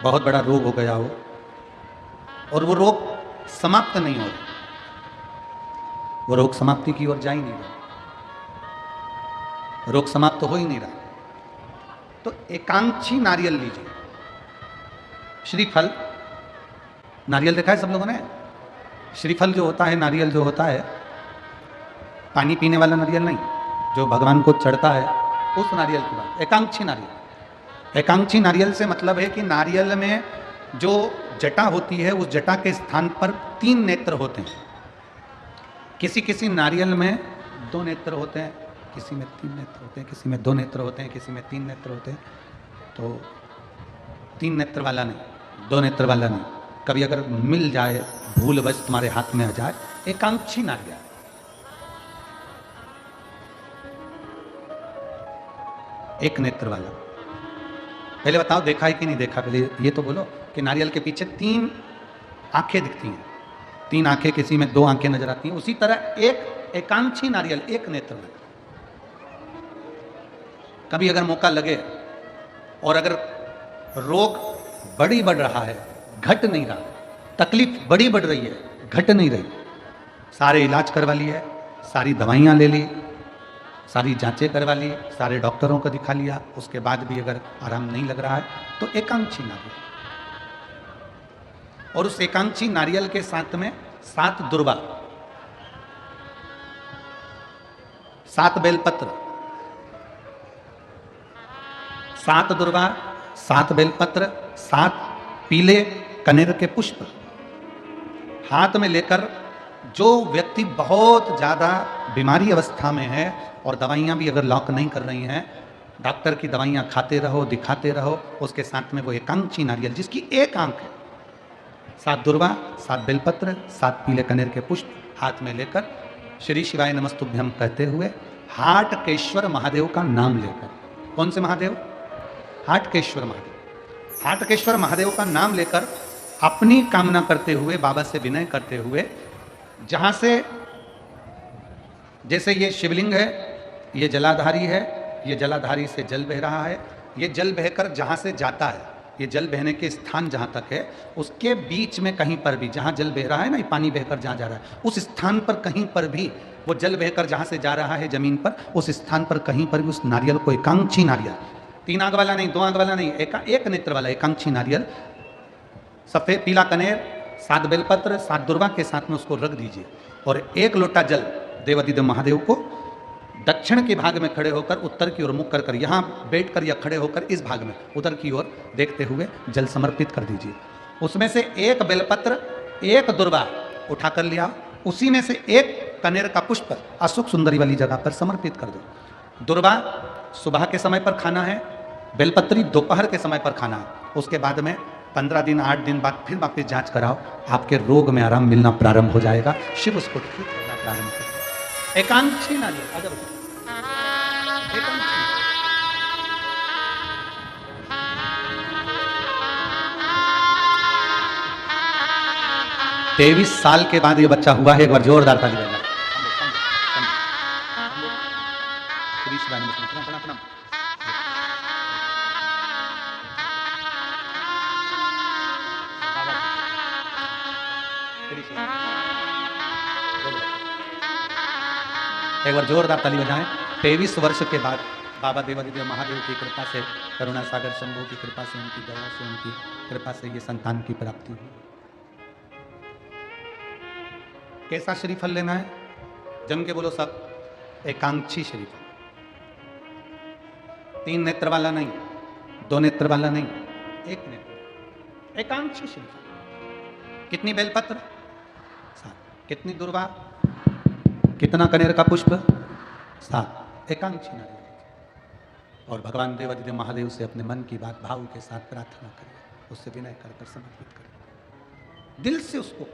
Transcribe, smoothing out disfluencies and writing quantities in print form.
बहुत बड़ा रोग हो गया हो और वो रोग समाप्त नहीं हो रहा, वो रोग समाप्ति की ओर जा ही नहीं रहा, रोग समाप्त हो ही नहीं रहा, तो एकांक्षी नारियल लीजिए। श्रीफल, नारियल देखा है सब लोगों ने? श्रीफल जो होता है, नारियल जो होता है, पानी पीने वाला नारियल नहीं, जो भगवान को चढ़ता है, उस नारियल की बात। एकांक्षी नारियल, एकांक्षी नारियल से मतलब है कि नारियल में जो जटा होती है, उस जटा के स्थान पर 3 नेत्र होते हैं। किसी किसी नारियल में 2 नेत्र होते हैं, किसी में 3 नेत्र होते हैं, किसी में 2 नेत्र होते हैं, किसी में 3 नेत्र होते हैं। तो 3 नेत्र वाला नहीं, 2 नेत्र वाला नहीं, कभी अगर मिल जाए, भूलवश तुम्हारे हाथ में आ जाए, एकांक्षी नारियल, एक नेत्र वाला। पहले बताओ देखा है कि नहीं देखा? पहले ये तो बोलो कि नारियल के पीछे 3 आंखें दिखती हैं, 3 आंखें, किसी में 2 आंखें नजर आती हैं। उसी तरह एक एकांक्षी नारियल, एक नेत्र वाला। कभी अगर मौका लगे और अगर रोग बढ़ी बढ़ रहा है, घट नहीं रहा, तकलीफ बड़ी बढ़ रही है, घट नहीं रही, सारे इलाज करवा लिए, सारी दवाइयां ले ली, सारी जांचें करवा ली, सारे डॉक्टरों को दिखा लिया, उसके बाद भी अगर आराम नहीं लग रहा है, तो एकांक्षी नारियल। और उस एकांक्षी नारियल के साथ में 7 दुर्वा, 7 बेलपत्र, 7 दुर्वा, 7 बेलपत्र, 7 पीले कनेर के पुष्प हाथ में लेकर, जो व्यक्ति बहुत ज्यादा बीमारी अवस्था में है और दवाइयां भी अगर लॉक नहीं कर रही हैं, डॉक्टर की दवाइयां खाते रहो, दिखाते रहो, उसके साथ में वो एकांक्षी नारियल जिसकी एक आंख है, 7 दुर्वा, 7 बेलपत्र, 7 पीले कनेर के पुष्प हाथ में लेकर, श्री शिवाय नमस्तुभ्यम कहते हुए, हाटकेश्वर महादेव का नाम लेकर, कौन से महादेव? हाटकेश्वर महादेव, हाटकेश्वर महादेव का नाम लेकर अपनी कामना करते हुए, बाबा से विनय करते हुए, जहां से, जैसे ये शिवलिंग है, ये जलाधारी है, ये जलाधारी से जल बह रहा है, ये जल बहकर जहां से जाता है, ये जल बहने के स्थान जहां तक है, उसके बीच में कहीं पर भी, जहां जल बह रहा है ना, ये पानी बहकर जहां जा रहा है, उस स्थान पर कहीं पर भी, वो जल बहकर जहां से जा रहा है जमीन पर, उस स्थान पर कहीं पर भी उस नारियल को, एकांक्षी नारियल, 3 आंख वाला नहीं, 2 आंख वाला नहीं, एक नेत्र वाला एकांक्षी नारियल, सफेद पीला कनेर, 7 बेलपत्र, 7 दुर्वा के साथ में उसको रख दीजिए और 1 लोटा जल देवादिदेव महादेव को दक्षिण के भाग में खड़े होकर, उत्तर की ओर मुख कर कर, यहाँ बैठकर या खड़े होकर इस भाग में उधर की ओर देखते हुए जल समर्पित कर दीजिए। उसमें से 1 बेलपत्र, 1 दुर्वा उठा कर लिया, उसी में से 1 कनेर का पुष्प अशोक सुंदरी वाली जगह पर समर्पित कर दो। दुर्वा सुबह के समय पर खाना है, बेलपत्री दोपहर के समय पर खाना है। उसके बाद में 15 दिन 8 दिन बाद फिर वापस जांच कराओ, आपके रोग में आराम मिलना प्रारंभ हो जाएगा, शिव उसको ठीक करना प्रारंभ कर। एकांक्षी नारियल, अगर 23 साल के बाद ये बच्चा हुआ है, एक बार जोरदार ताली बजाएं। एक बार जोरदार ताली बजाएं। 23 वर्ष के बाद बाबा देवादिदेव महादेव की कृपा से, करुणा सागर शंभू की कृपा से, उनकी दया से, उनकी कृपा से ये संतान की प्राप्ति हुई। कैसा श्रीफल लेना है? जम के बोलो सब, एकांक्षी श्रीफल, 3 नेत्र वाला नहीं, 2 नेत्र वाला नहीं, 1 नेत्र, एकांक्षी श्रीफल। कितनी बेलपत्र? 7। कितनी दुर्वा? कितना कनेर का पुष्प? 7। एकांक्षी नारियल। और भगवान देवादिदेव महादेव से अपने मन की बात भाव के साथ प्रार्थना करिए, उससे विनय कर समर्पित करिए, दिल से उसको